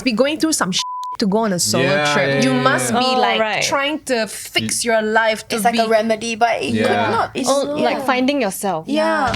must be going through some to go on a solo trip. You must be trying to fix your life to It's like a remedy, but it could not. It's like finding yourself. Yeah.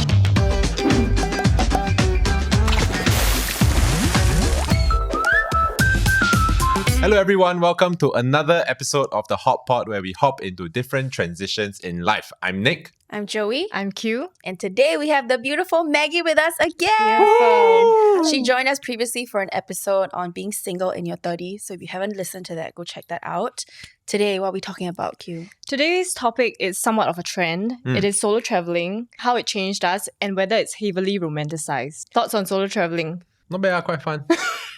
Hello everyone, welcome to another episode of the Hot Pot where we hop into different transitions in life. I'm Nick. I'm Joie. I'm Q. And today we have the beautiful Maggy with us again. Beautiful. She joined us previously for an episode on being single in your 30s. So if you haven't listened to that, go check that out. Today, what are we talking about, Q? Today's topic is somewhat of a trend. It is solo traveling, how it changed us, and whether it's heavily romanticized. Thoughts on solo traveling? Not bad, quite fun.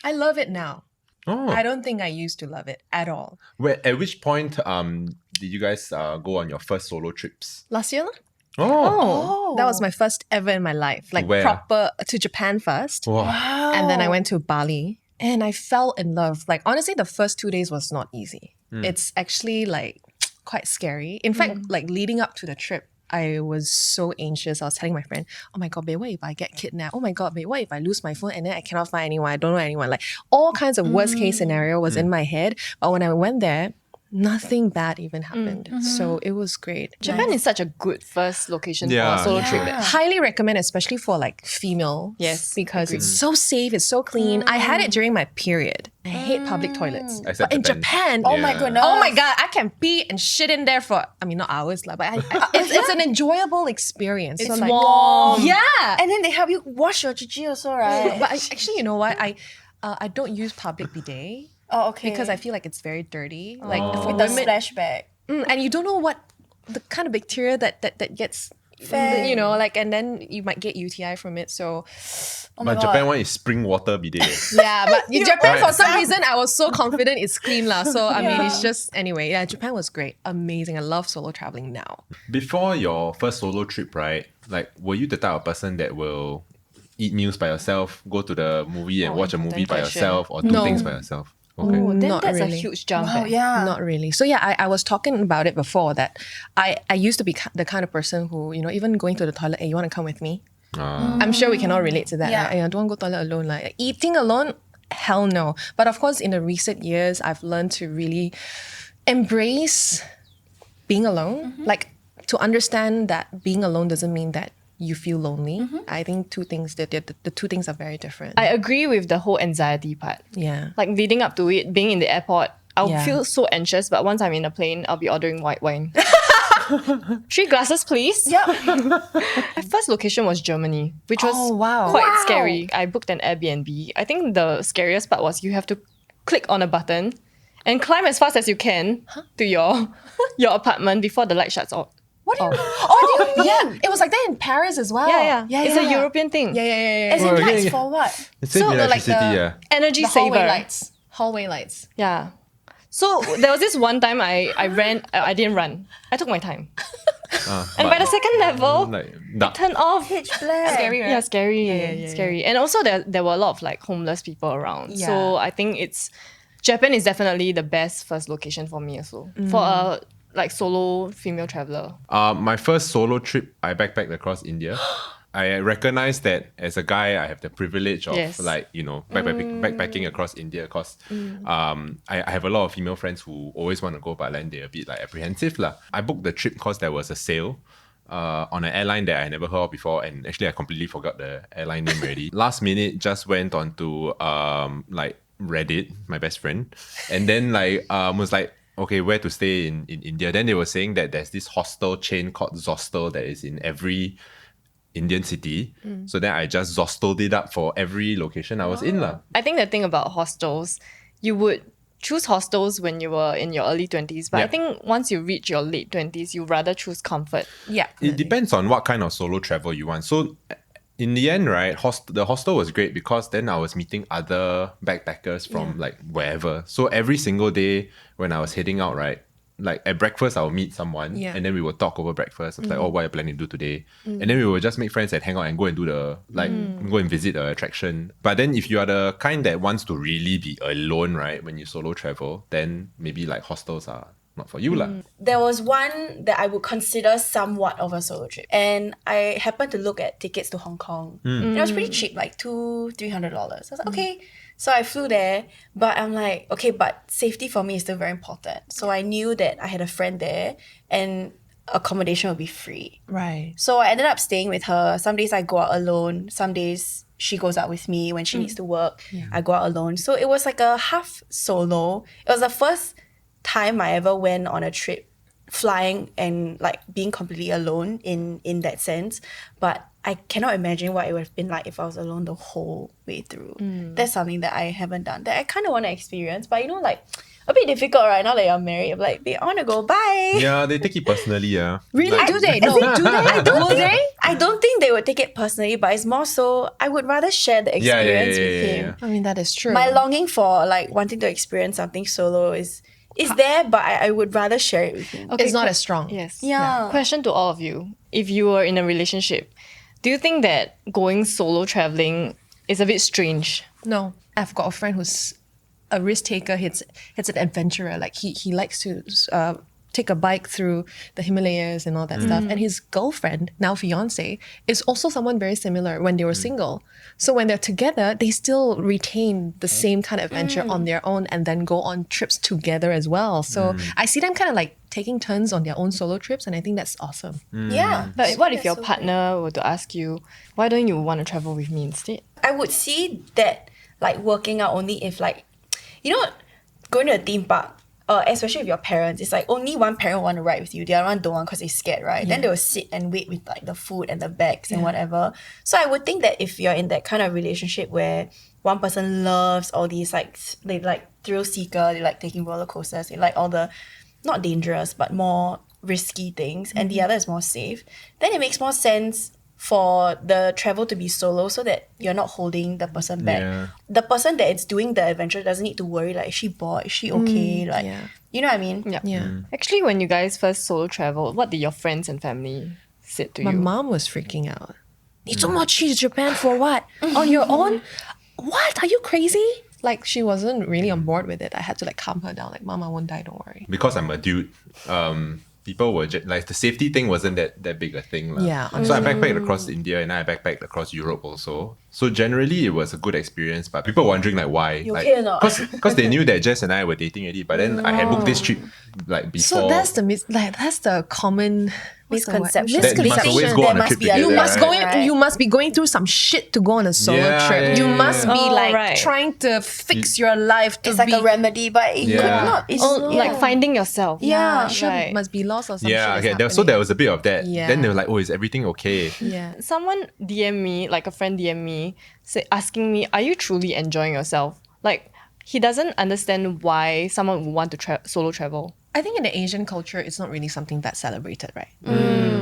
I love it now. Oh. I don't think I used to love it at all. At which point did you guys go on your first solo trips? Last year? Oh. That was my first ever in my life. Like Where? proper to Japan first. Wow. And then I went to Bali. And I fell in love. Like honestly, the first 2 days was not easy. It's actually like quite scary. In fact, like leading up to the trip, I was so anxious. I was telling my friend, oh my God, babe, what if I get kidnapped? Oh my God, babe, what if I lose my phone and then I cannot find anyone? I don't know anyone. Like all kinds of worst case scenario was in my head. But when I went there, nothing bad even happened. So it was great. Japan is such a good first location for Yeah. a solo trip. Highly recommend, especially for like female. Yes, Because agreed. it's so safe, it's so clean. I had it during my period. I hate public toilets. Except But in Japan, Oh my goodness. oh my God, I can pee and shit in there for, I mean, not hours, but it's an enjoyable experience. It's so like, warm. Yeah. And then they help you wash your chichi also, right? But actually, you know what? I don't use public bidet Oh, okay. because I feel like it's very dirty. Like for with the women, splashback. and you don't know what the kind of bacteria that gets, you know, like, and then you might get UTI from it. So But Japan one is spring water bidet. yeah, but in Japan Right. for some reason I was so confident it's clean lah. So I mean, it's just anyway. Yeah, Japan was great, amazing. I love solo traveling now. Before your first solo trip, right? Like, were you the type of person that will eat meals by yourself, go to the movie and watch a movie by question. yourself, or do No. things by yourself? Okay. Oh, then Not that's really. a huge jump. Oh, yeah. Not really. So yeah, I was talking about it before that I used to be the kind of person who, you know, even going to the toilet, hey, you want to come with me? I'm sure we can all relate to that. Yeah. Right? Hey, I don't want to go toilet alone. Like eating alone, hell no. But of course, in the recent years, I've learned to really embrace being alone. Like to understand that being alone doesn't mean that you feel lonely. I think the two things are very different. I agree with the whole anxiety part. yeah. Like leading up to it, being in the airport, I'll Yeah. feel so anxious, but once I'm in a plane, I'll be ordering white wine. 3 glasses, please. Yeah. My first location was Germany, which was Oh, wow. quite Wow. scary. I booked an Airbnb. I think the scariest part was you have to click on a button and climb as fast as you can to your apartment before the light shuts off. What do you? Oh, yeah. It was like that in Paris as well. Yeah. It's a yeah. European thing. Yeah. As in Oh, lights yeah. for what? It saves So, like electricity, the- yeah. Energy The saver. hallway lights. Yeah. So there was this one time I ran. I didn't run. I took my time. And by the second level, like, dark. turned off. Pitch black. Scary, right? Yeah, scary. Scary. And also there were a lot of like homeless people around. Yeah. So I think Japan is definitely the best first location for me also. For a like solo female traveler. My first solo trip, I backpacked across India. I recognize that as a guy, I have the privilege of Yes. like, you know, backpacking across India because I have a lot of female friends who always want to go, but then they're a bit like apprehensive lah. I booked the trip because there was a sale on an airline that I never heard of before, and actually I completely forgot the airline name already. Last minute, just went onto like Reddit, my best friend, and then like was like, okay, where to stay in India. Then they were saying that there's this hostel chain called Zostel that is in every Indian city. So then I just Zosteled it up for every location I was in lah. I think the thing about hostels, you would choose hostels when you were in your early 20s. But I Yeah. think once you reach your late 20s, you rather choose comfort. Yeah. It depends on what kind of solo travel you want. So in the end, right, the hostel was great because then I was meeting other backpackers from like wherever. So every single day when I was heading out, right, like at breakfast, I'll meet someone Yeah. and then we will talk over breakfast. It's like, oh, what are you planning to do today? And then we will just make friends and hang out and go and do go and visit the attraction. But then if you are the kind that wants to really be alone, right, when you solo travel, then maybe like hostels are not for you lah. There was one that I would consider somewhat of a solo trip. And I happened to look at tickets to Hong Kong. And it was pretty cheap, like $200-$300. I was like, okay, So I flew there, but I'm like, okay, but safety for me is still very important. So I knew that I had a friend there and accommodation would be free. Right. So I ended up staying with her. Some days I go out alone. Some days she goes out with me when she needs to work. I go out alone. So it was like a half solo. It was the first time I ever went on a trip flying and like being completely alone in that sense. But I cannot imagine what it would have been like if I was alone the whole way through. That's something that I haven't done that I kind of want to experience. But you know, like a bit difficult right now that you're married. I'm like, I want to go, bye. Yeah, they take it personally, yeah. Really? Like- Do they? No. Do they? Will they? I don't think they would take it personally, but it's more so I would rather share the Yeah, experience yeah, with yeah, him. I mean, that is true. My longing for like wanting to experience something solo is there, but I would rather share it with him. It's not as strong. Yes. Yeah. Question to all of you. If you were in a relationship, do you think that going solo traveling is a bit strange? No. I've got a friend who's a risk taker. He's an adventurer. Like he likes to take a bike through the Himalayas and all that stuff. And his girlfriend, now fiance, is also someone very similar when they were single. So when they're together, they still retain the same kind of adventure on their own and then go on trips together as well. So I see them kind of like taking turns on their own solo trips, and I think that's awesome. Yeah. But what if That's your so partner were to ask you, why don't you want to travel with me instead? I would see that like working out only if like, you know, going to a theme park, especially with your parents, it's like only one parent want to ride with you, the other one don't want because they're scared, right? Then they will sit and wait with like the food and the bags and whatever. So I would think that if you're in that kind of relationship where one person loves all these like, they like thrill seeker, they like taking roller coasters, they like all the, not dangerous, but more risky things, and the other is more safe, then it makes more sense for the travel to be solo so that you're not holding the person back. Yeah. The person that is doing the adventure doesn't need to worry like, is she bored? Is she okay? Like, yeah. you know what I mean? Yeah. Yeah. Actually, when you guys first solo traveled, what did your friends and family say to My you? mom was freaking out. 你这么去 Japan for what? On your own? What? Are you crazy? Like, she wasn't really on board with it. I had to like calm her down. Like, Mom, I won't die, don't worry. Because I'm a dude, people were like the safety thing wasn't that big a thing. lah. Yeah, So I backpacked across India and I backpacked across Europe also. So generally it was a good experience, but people were wondering like why. You like, okay or not? Because they knew that Jess and I were dating already, but then I had booked this trip like before. So that's the common what's the word? Misconception. That you must always go There on a must trip be a together, You must right? go in, Right. you must be going through some shit to go on a solo Yeah, trip. yeah, You yeah, must yeah. be Oh, like right. trying to fix your life to It's like be a remedy, but it could Yeah. not. It's Like finding yourself. Yeah. sure Right. must be lost or something. Yeah, okay. So there was a bit of that. Yeah. Then they were like, "Oh, is everything okay?" yeah. Someone DM me, like a friend DM me, asking me, are you truly enjoying yourself? Like, he doesn't understand why someone would want to solo travel. I think in the Asian culture, it's not really something that's celebrated, right?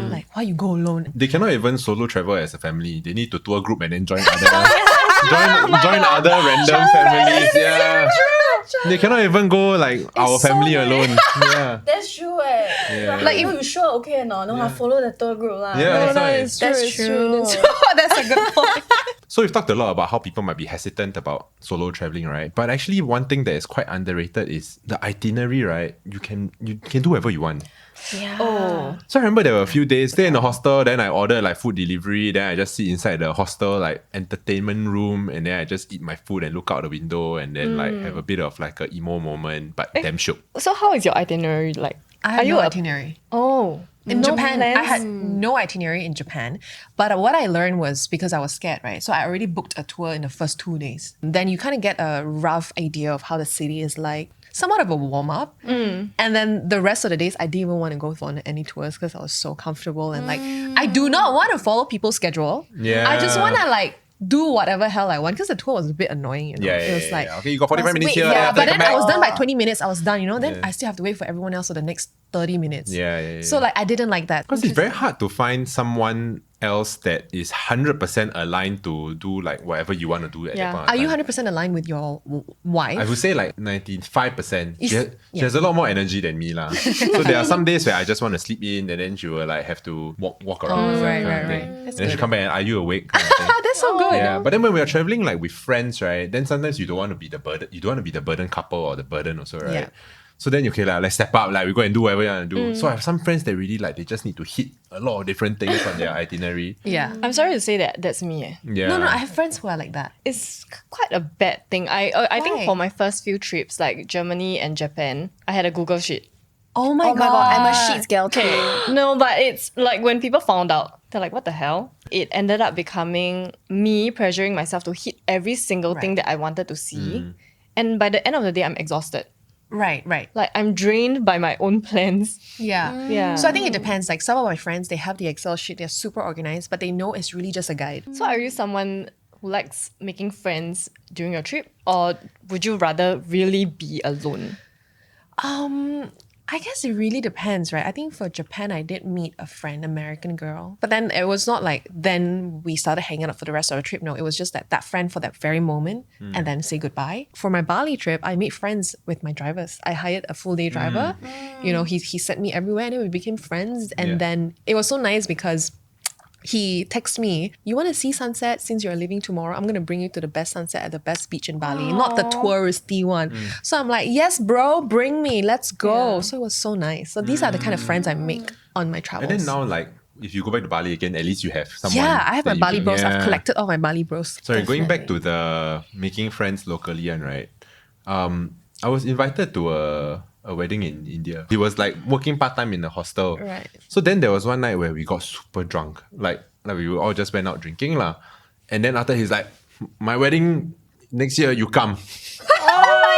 Like, why you go alone? They cannot even solo travel as a family. They need to tour group and then join other join other random families. Yeah. They cannot even go like our so family weird. alone. Yeah. That's true. Yeah. Like, you sure okay or not? No, I follow the tour group lah. Yeah, that's why. it's true. That's it's true. That's a good point. So we've talked a lot about how people might be hesitant about solo traveling, right? But actually one thing that is quite underrated is the itinerary, right? You can do whatever you want. Yeah. Oh. So I remember there were a few days, stay in the hostel, then I order like food delivery, then I just sit inside the hostel like entertainment room, and then I just eat my food and look out the window and then like have a bit of like a emo moment, but damn shook. So how is your itinerary like? I have Are you no a- itinerary. Oh. In no Japan, I plans? had no itinerary in Japan. But what I learned was because I was scared, right? So I already booked a tour in the first 2 days. Then you kind of get a rough idea of how the city is like, somewhat of a warm up. And then the rest of the days, I didn't even want to go on any tours because I was so comfortable. And like, I do not want to follow people's schedule. Yeah. I just want to like do whatever hell I want because the tour was a bit annoying, you know? Yeah, It was like, okay, you got 45 minutes wait, here. yeah, after but you then come I back. was done by 20 minutes. I was done, you know? Then Yeah. I still have to wait for everyone else for the next 30 minutes. Yeah. So like, I didn't like that. Because it's very hard to find someone else that is 100% aligned to do like whatever you want to do at Yeah. that point. of Are you time. 100% aligned with your wife? I would say like 95%. She Is- has a lot more energy than me lah. So there are some days where I just want to sleep in and then she will like have to walk around. right, kind of right, thing. right. And That's then she good. come back and are you awake? Kind of thing. That's so good. Yeah, but then when we are traveling like with friends, right? Then sometimes you don't want to be the burden. You don't want to be the burden couple or the burden also, right? Yeah. So then, okay, let's step up, we go and do whatever you want to do. So I have some friends that really they just need to hit a lot of different things on their itinerary. Yeah. I'm sorry to say that that's me. Yeah. No, I have friends who are like that. It's quite a bad thing. I think Why? for my first few trips, like Germany and Japan, I had a Google Sheet. Oh my Oh my god, I'm a sheets girl too. No, but it's like when people found out, they're like, what the hell? It ended up becoming me pressuring myself to hit every single thing that I wanted to see. And by the end of the day, I'm exhausted. Right. Like I'm drained by my own plans. Yeah. Yeah. So I think it depends. Like some of my friends, they have the Excel sheet, they're super organized, but they know it's really just a guide. So are you someone who likes making friends during your trip? Or would you rather really be alone? I guess it really depends, right? I think for Japan, I did meet a friend, American girl. But then it was not like then we started hanging out for the rest of the trip. No, it was just that friend for that very moment and then say goodbye. For my Bali trip, I made friends with my drivers. I hired a full day driver. You know, he sent me everywhere and then we became friends. And then it was so nice because he texted me, you want to see sunset since you're leaving tomorrow? I'm going to bring you to the best sunset at the best beach in Bali, not the touristy one. So I'm like, yes, bro, bring me. Let's go. So it was so nice. So these are the kind of friends I make on my travels. And then now, if you go back to Bali again, at least you have someone. yeah, I have that my you Bali can- bros. yeah. I've collected all my Bali bros. Sorry, going back to the making friends locally one, right? I was invited to a wedding in India. He was working part-time in a hostel. Right. So then there was one night where we got super drunk. Like we all just went out drinking lah. And then after he's like, my wedding next year, you come.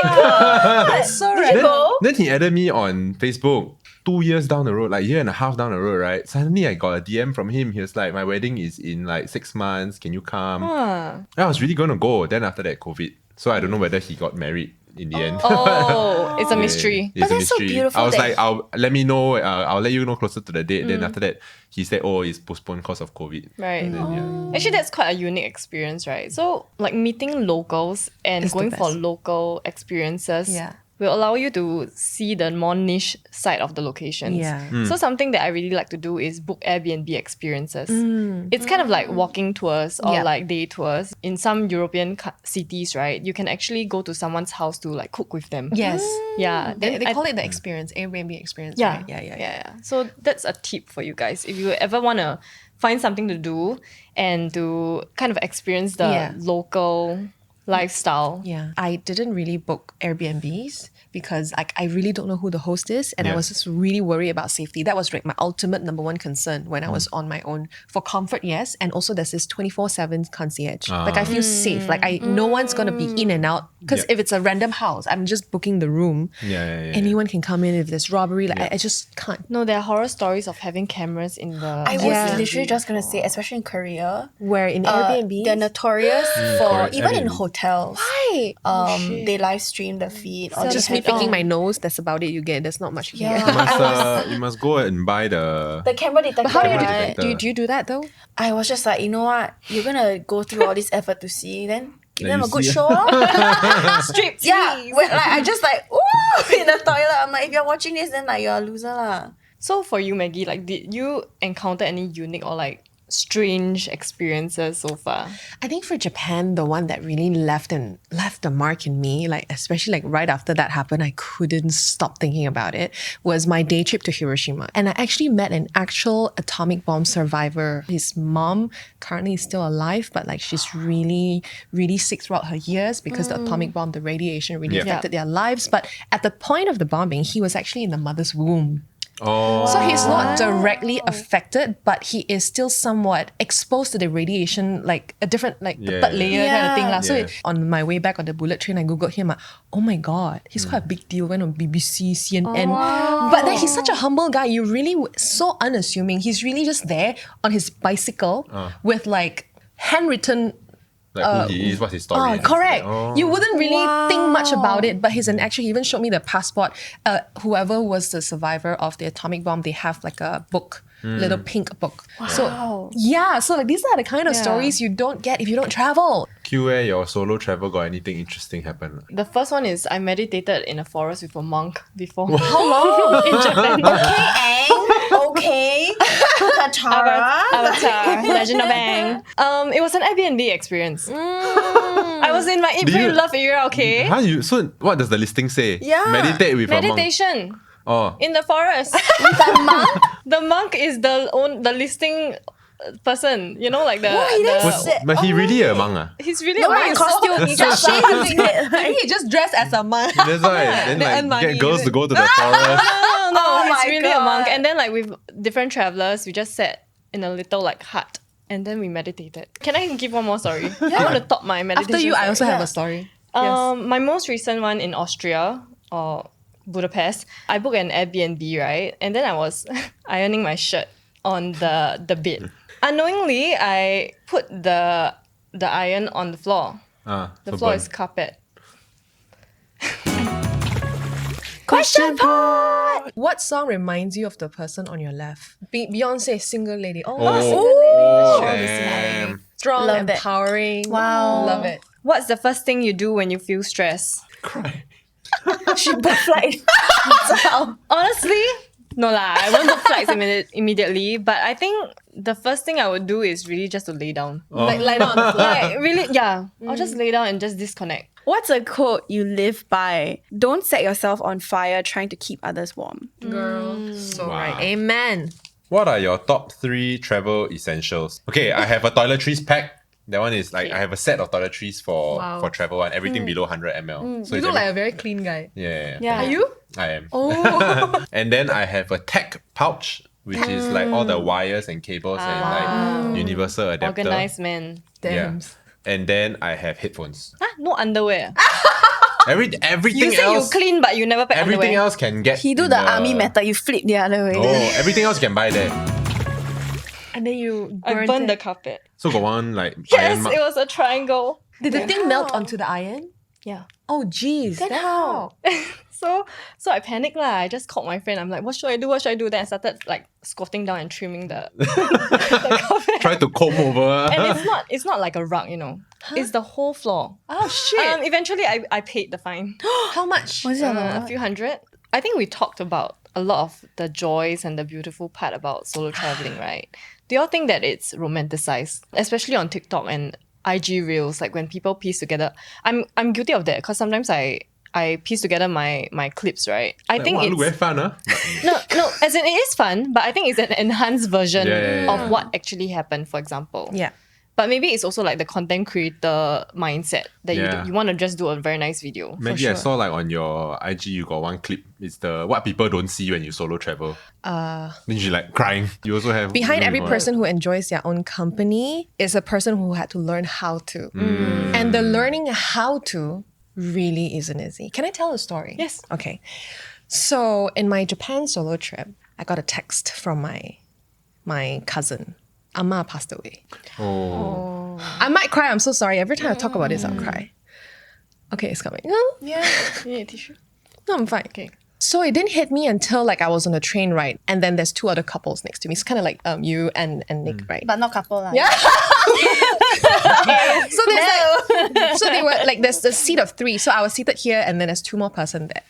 That's so right. Then he added me on Facebook 2 years down the road, like year and a half down the road, right? Suddenly I got a DM from him. He was like, my wedding is in 6 months. Can you come? I was really going to go. Then after that, COVID. So I don't know whether he got married in the end. Oh, it's a mystery. It's But a that's so mystery. beautiful I was that- like, let me know. I'll let you know closer to the date. Then after that, he said, oh, it's postponed because of COVID. Right. And then, yeah. Actually, that's quite a unique experience, right? So, meeting locals and It's the going for best. local experiences Yeah. will allow you to see the more niche side of the locations. Yeah. So, something that I really like to do is book Airbnb experiences. It's kind of like walking tours or Yeah. day tours. In some European cities, right, you can actually go to someone's house to cook with them. Yes. Yeah. They I- call it the experience, Airbnb experience, yeah. right? Yeah. So that's a tip for you guys. If you ever want to find something to do and to kind of experience the Yeah. local lifestyle. Yeah. I didn't really book Airbnbs because I really don't know who the host is and I Yeah. was just really worried about safety. That was my ultimate number one concern when I was on my own. For comfort, yes. And also there's this 24/7 concierge. I feel safe. No one's going to be in and out. Because Yeah. if it's a random house, I'm just booking the room. Yeah. Anyone can come in if there's robbery. I just can't. No, there are horror stories of having cameras in the. I was Yeah. literally just gonna say, especially in Korea, Where in Airbnb? they're notorious for correct. even in Airbnb. hotels. Why? They live stream the feed or Just they me have, picking my nose, that's about it you get. There's not much you Yeah. get. You must go and buy the. the camera detector. How do you right? detector. do you do that though? I was just like, you know what? You're gonna go through all this effort to see, then give Then them a you good see. show. Strip Yeah, I just ooh, in the toilet. I'm like, if you're watching this, then you're a loser lah. So for you, Maggie, did you encounter any unique or strange experiences so far? I think for Japan, the one that really left a mark in me, especially right after that happened, I couldn't stop thinking about it, was my day trip to Hiroshima. And I actually met an actual atomic bomb survivor. His mom currently is still alive, but she's really, really sick throughout her years because the atomic bomb, the radiation really Yeah. affected their lives. But at the point of the bombing, he was actually in the mother's womb. Oh. So he's not directly affected, but he is still somewhat exposed to the radiation, a different the Yeah. third layer kind of thing. Yeah. So Yeah. on my way back on the bullet train, I googled him. Oh my god, he's quite a big deal. Went on BBC, CNN. But then he's such a humble guy. You really so unassuming. He's really just there on his bicycle with handwritten. Who he is, what's his story. and Correct. stuff. Oh. You wouldn't really think much about it, but he's an actual. He even showed me the passport. Whoever was the survivor of the atomic bomb, they have a book, little pink book. So so these are the kind of Yeah. stories you don't get if you don't travel. QA, your solo travel got anything interesting happen? The first one is I meditated in a forest with a monk before. How long? In Japan. Okay. Katara. Avatar, Legend of Aang. It was an Airbnb experience. I was in my Eat, Do Pray, you- Love era, okay? Huh? So what does the listing say? Yeah. Meditate with a monk. Meditation Oh. in the forest. The monk is the listing person. You know, like the. Why, that's the sad. But he really a monk ah? he's really No, a monk. like costume. He just shaved it. Maybe he just dressed as a monk. That's why. Then They earn like money, get girls is to it? go to the forest. No, Oh he's my really a monk. God. And then like with different travelers, we just sat in a little like hut and then we meditated. Can I give one more story? I want to top my meditation. After you, I also story. have a story. My most recent one in Austria or Budapest, I booked an Airbnb, right? And then I was ironing my shirt on the bed. Unknowingly, I put the iron on the floor. The So floor burn. is carpet. Question part. What song reminds you of the person on your left? Beyonce, Single Lady. Oh, Oh, Single Lady. oh, Strong, damn. strong, Love it. empowering. Wow. Love it. What's the first thing you do when you feel stressed? Cry. She booked flight. Honestly, no lah. I won't book flights immediately. But I think the first thing I would do is really just to lay down. Like lie down on the floor. Like really, yeah. I'll just lay down and just disconnect. What's a quote you live by? Don't set yourself on fire trying to keep others warm. Girl, so Wow. right. Amen. What are your top 3 travel essentials? Okay, I have a toiletries pack. That one is like I have a set of toiletries for travel and everything below 100 ml. So You it's look like a very clean guy. yeah. Are you? I am. Oh. And then I have a tech pouch, which is like all the wires and cables and like universal adapter. Organized man. Damn. And then I have headphones. Huh? No underwear. Everything You say else, you clean, but you never pack everything underwear. else can get. He do in the army method. You flip the other way. Oh, everything else can buy there. And then you I burnt burned it. the carpet. So got one like Yes, iron mark. it was a triangle. Did the thing melt onto the iron? Yeah. Oh, jeez. Then that's how? So I panicked lah. I just called my friend. I'm like, what should I do? What should I do? Then I started like squatting down and trimming the carpet. Try to comb over. And it's not like a rug, you know. It's the whole floor. Oh, shit. Eventually I paid the fine. How much? Was it a A lot? few hundred. I think we talked about a lot of the joys and the beautiful part about solo traveling, right? Do y'all think that it's romanticized, especially on TikTok and IG reels? Like when people piece together, I'm guilty of that because sometimes I piece together my clips, right? I think look very it's fun, huh? no, as in it is fun, but I think it's an enhanced version Yeah. of what actually happened. For example, Yeah. But maybe it's also like the content creator mindset that Yeah. you want to just do a very nice video. Maggie, I saw like on your IG you got one clip. It's the what people don't see when you solo travel. Then she like crying. You also have Behind every what? person who enjoys their own company is a person who had to learn how to. And the learning how to really isn't easy. Can I tell a story? Yes. Okay. So in my Japan solo trip, I got a text from my cousin. Amma passed away. Oh. I might cry. I'm so sorry. Every time I talk about this, I'll cry. Okay, it's coming. No, Yeah, you need a tissue. I'm fine. Okay. So it didn't hit me until like I was on a train ride, and then there's 2 other couples next to me. It's kind of like you and Nick, right? But not couple lah. Yeah. So there's so they were like there's a seat of 3. So I was seated here, and then there's 2 more person there.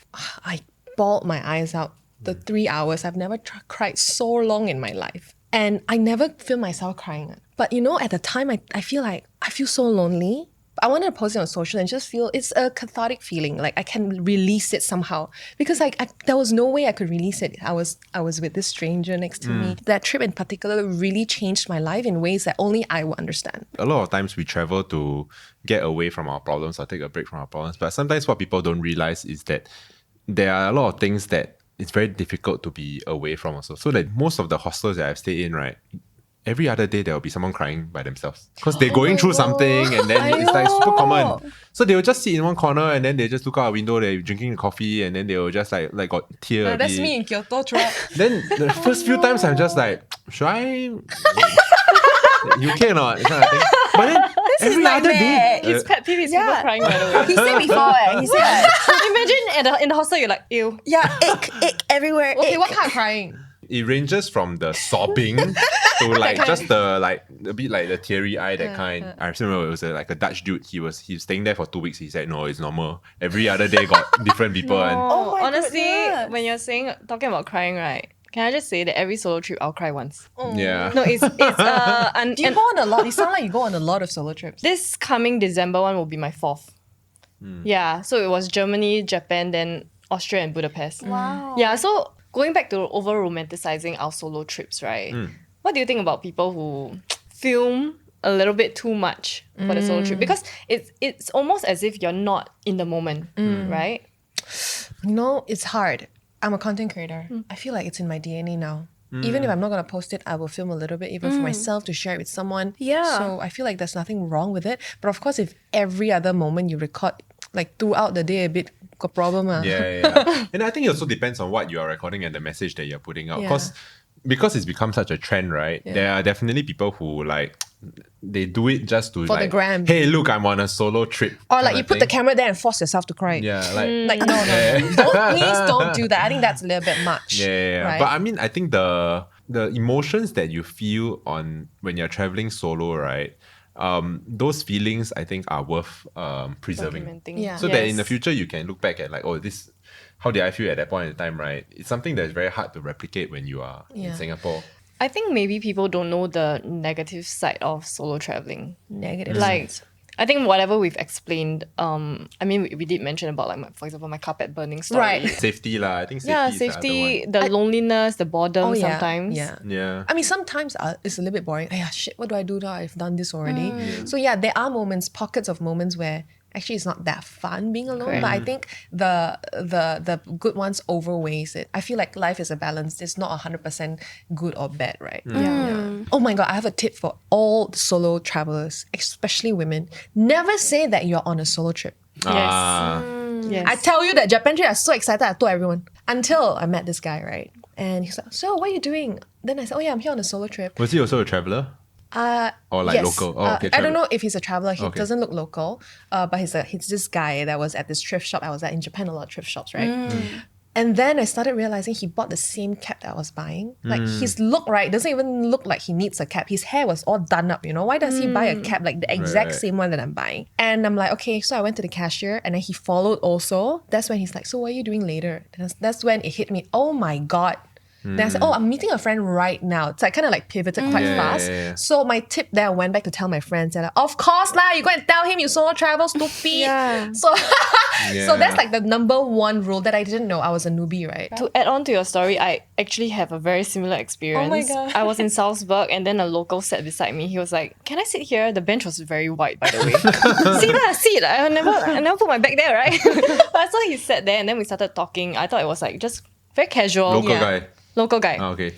I bawled my eyes out. The 3 hours, I've never cried so long in my life, and I never feel myself crying. But you know, at the time, I feel so lonely. I wanted to post it on social and just feel it's a cathartic feeling. Like I can release it somehow because there was no way I could release it. I was with this stranger next to me. That trip in particular really changed my life in ways that only I will understand. A lot of times we travel to get away from our problems or take a break from our problems. But sometimes what people don't realize is that there are a lot of things that it's very difficult to be away from also. So like most of the hostels that I've stayed in, right? Every other day there will be someone crying by themselves because they're going through something and then it's like super common. So they will just sit in one corner and then they just look out a window, they're drinking coffee and then they will just like got tear a That's bit. me in Kyoto, Chua. Then the first few times I'm just like, should I? You can or not? Kind of thing. But then every other day, His pet peeve is people crying, by the way. He said before, he said, Imagine in the hostel, you're like, ew. yeah, ick everywhere. Okay, ick. what kind of crying? it ranges from the sobbing to like just the like a bit like the teary eye that kind. I still remember it was like a Dutch dude. He was staying there for 2 weeks. He said no, it's normal. Every other day got different people and Oh my honestly, goodness. when you're talking about crying, right? Can I just say that every solo trip I'll cry once? Yeah. No, it's Do you go on a lot? You sound like you go on a lot of solo trips. this coming December one will be my 4th. Yeah, so it was Germany, Japan, then Austria and Budapest. Wow. Yeah, so going back to over romanticizing our solo trips, right? What do you think about people who film a little bit too much for the solo trip? Because it's almost as if you're not in the moment, right? You know, it's hard. I'm a content creator. I feel like it's in my DNA now. Even if I'm not going to post it, I will film a little bit, even for myself, to share it with someone. Yeah. So I feel like there's nothing wrong with it. But of course, if every other moment you record, like throughout the day, a bit got problem. Yeah. And I think it also depends on what you are recording and the message that you're putting out. Yeah. Because it's become such a trend, right? There are definitely people who like they do it just to For the like, gram. hey, look, I'm on a solo trip. Or kind like of you put the thing. camera there and force yourself to cry. Yeah, like Like, no. Please don't do that. I think that's a little bit much. yeah. Right? But I mean, I think the emotions that you feel on when you're traveling solo, right? Those feelings I think are worth preserving. Documenting. Yeah. So that in the future you can look back at like, oh, this, how did I feel at that point in time, right? It's something that's very hard to replicate when you are in Singapore. I think maybe people don't know the negative side of solo traveling. Negative. Like, I think whatever we've explained, I mean, we did mention about like, for example, my carpet burning story. Right. Safety lah, I think safety Yeah, is the other safety, one. the loneliness, the boredom sometimes. Yeah. Yeah. I mean, sometimes it's a little bit boring. Yeah, shit, what do I do now? I've done this already. So yeah, there are moments, pockets of moments where actually it's not that fun being alone. Correct. But I think the good ones overweighs it. I feel like life is a balance. It's not 100% good or bad, right? Yeah. Oh my God, I have a tip for all solo travelers, especially women. Never say that you're on a solo trip. Ah. Yes. I tell you that Japan trip, I was so excited. I told everyone until I met this guy, right? And he's like, "So, what are you doing?" Then I said, "Oh yeah, I'm here on a solo trip." Was he also a traveler? Or like Yes. local? Oh, okay. I don't know if he's a traveler. He Okay. doesn't look local. But he's this guy that was at this thrift shop I was at in Japan. A lot of thrift shops, right? And then I started realizing he bought the same cap that I was buying. Like his look, right, doesn't even look like he needs a cap. His hair was all done up, you know. Why does he buy a cap like the exact Right. same one that I'm buying? And I'm like, okay, so I went to the cashier and then he followed also. That's when he's like, so what are you doing later? That's when it hit me. Oh my God. Then I said, oh, I'm meeting a friend right now. So I kind of like pivoted quite fast. Yeah. So my tip there, I went back to tell my friends, and of course lah, you go and tell him you solo travel, stupid. Yeah. So, Yeah. so that's like the number one rule that I didn't know. I was a newbie, right? To add on to your story, I actually have a very similar experience. Oh my God. I was in Salzburg and then a local sat beside me. He was like, "Can I sit here?" The bench was very wide, by the way. Sit. I never put my bag there, right? But so he sat there and then we started talking. I thought it was like just very casual. Local Yeah. guy. Local guy. Oh, okay.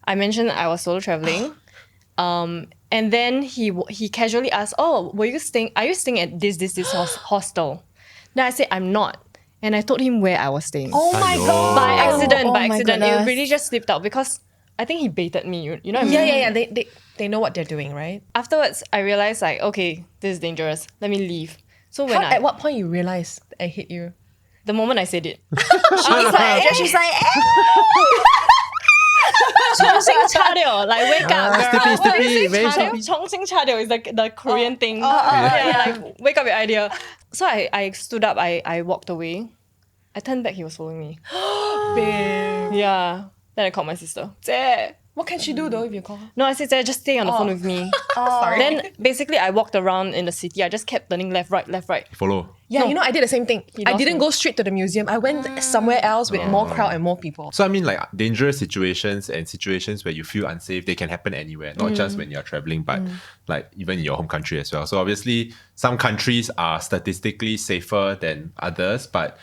I mentioned I was solo traveling. And then he casually asked, "Oh, are you staying at this hostel?" Then I said, "I'm not." And I told him where I was staying. Oh my Aiyo. God. By accident, Oh by my accident. It goodness. really just slipped out because I think he baited me. You know what I mean? Yeah. They know what they're doing, right? Afterwards, I realized like, okay, this is dangerous. Let me leave. So when At what point you realized I hit you? the moment I said it, She's like, like wake up, girl. stupid, very stupid. Chongqing 차려 is like the Korean thing. Like wake up your idea. So I stood up. I walked away. I turned back. He was following me. Babe. Yeah. Then I called my sister. "Zeh." What can she do though if you call her? No, I said, "Zeh, just stay on the phone with me." Sorry. Then basically I walked around in the city. I just kept turning left, right. Follow. Yeah, you know, I did the same thing. I lost didn't me. go straight to the museum. I went somewhere else with more crowd and more people. So I mean, like dangerous situations and situations where you feel unsafe, they can happen anywhere, not just when you're traveling, but like even in your home country as well. So obviously, some countries are statistically safer than others, but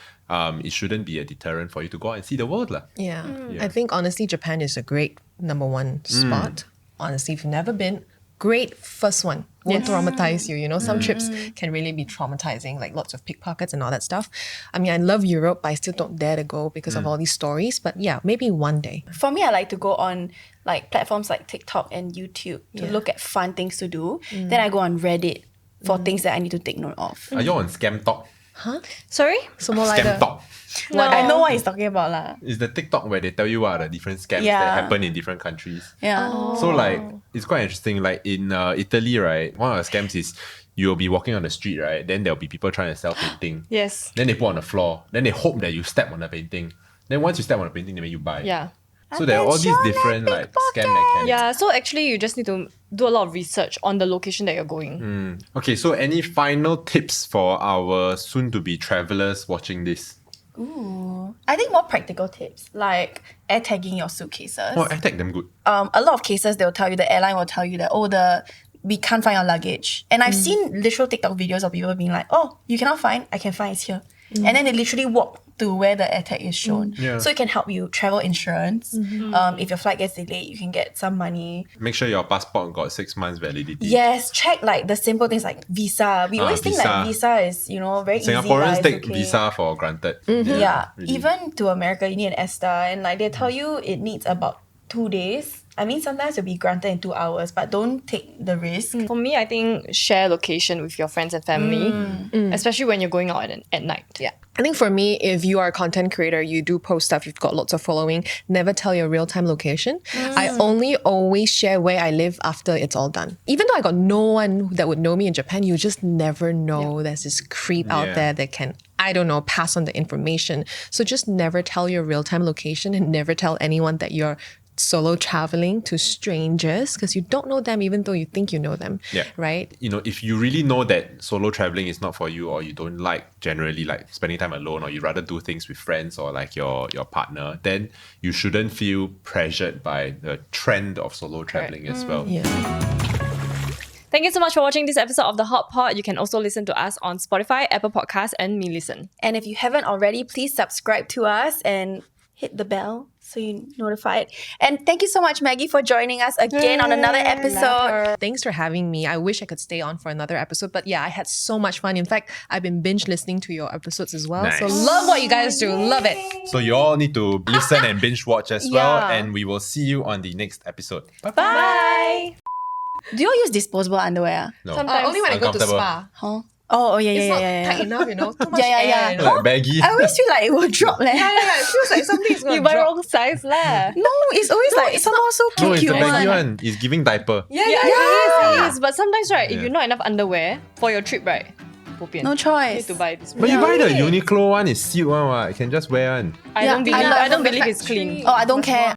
it shouldn't be a deterrent for you to go out and see the world, lah. Yeah. I think honestly, Japan is a great number one spot. Honestly, if you've never been, great first one. Won't traumatize you. You know, some trips can really be traumatizing, like lots of pickpockets and all that stuff. I mean, I love Europe, but I still don't dare to go because of all these stories. But yeah, maybe one day. for me, I like to go on like platforms like TikTok and YouTube to look at fun things to do. Then I go on Reddit for things that I need to take note of. Are you on Scam Talk? Sorry? So more Scam like Talk. I know what he's talking about lah. It's the TikTok where they tell you what are the different scams Yeah. that happen in different countries. Yeah. So like it's quite interesting. Like in Italy, right? One of the scams is you'll be walking on the street, right? Then there'll be people trying to sell painting. Yes. Then they put on the floor. Then they hope that you step on the painting. Then once you step on the painting, they make you buy. Yeah. So there are all these different like scam mechanics. Yeah, so actually you just need to do a lot of research on the location that you're going. Okay, so any final tips for our soon-to-be travelers watching this? Ooh. I think more practical tips, like air tagging your suitcases. Oh, I tag them good. A lot of cases they'll tell you, the airline will tell you that, we can't find our luggage. And I've seen literal TikTok videos of people being like, oh, you cannot find, I can find, it's here. And then they literally walk to where the air tag is shown. Yeah. So it can help you travel insurance. If your flight gets delayed, you can get some money. Make sure your passport got 6 months validity. Yes, check like the simple things like visa. We always think like visa is, very easy. Singaporeans take okay. visa for granted. Yeah, really. even to America, you need an ESTA, and like they tell you it needs about 2 days. I mean, sometimes you'll be granted in 2 hours, but don't take the risk. For me, I think share location with your friends and family, especially when you're going out at night. Yeah. I think for me, if you are a content creator, you do post stuff, you've got lots of following, never tell your real-time location. I only always share where I live after it's all done. Even though I got no one that would know me in Japan, you just never know. There's this creep out there that can, I don't know, pass on the information. So just never tell your real-time location and never tell anyone that you're solo traveling to strangers because you don't know them even though you think you know them. Yeah. Right? If you really know that solo traveling is not for you, or you don't generally like spending time alone, or you rather do things with friends or like your partner, then you shouldn't feel pressured by the trend of solo traveling as well. Yeah. Thank you so much for watching this episode of The Hot Pot. You can also listen to us on Spotify, Apple Podcasts, and MeListen. And if you haven't already, please subscribe to us and hit the bell so you're notified. And thank you so much, Maggie, for joining us again on another episode. Thanks for having me. I wish I could stay on for another episode, but yeah, I had so much fun. In fact, I've been binge listening to your episodes as well. Nice. So love what you guys do. Love it. So you all need to listen and binge watch as well, and we will see you on the next episode. Bye. Bye! Do you all use disposable underwear? No. Sometimes Only when I go to Uncomfortable. spa. Huh? Oh, yeah, It's not yeah. tight enough, Too much Yeah. air. You know? Like baggy. I always feel like it will drop. Yeah. It feels like something's going You to buy drop. wrong size lah. No, it's always like somehow so No, it's cute. the baggy one. It's giving diaper. It is. But sometimes, right, if you're not enough underwear for your trip, right, bo pian. No You choice. need to buy this. But you buy the Uniqlo one, it's sealed one. You can just wear one. I don't Yeah, believe. I love I don't the believe it's clean. Oh, I don't care.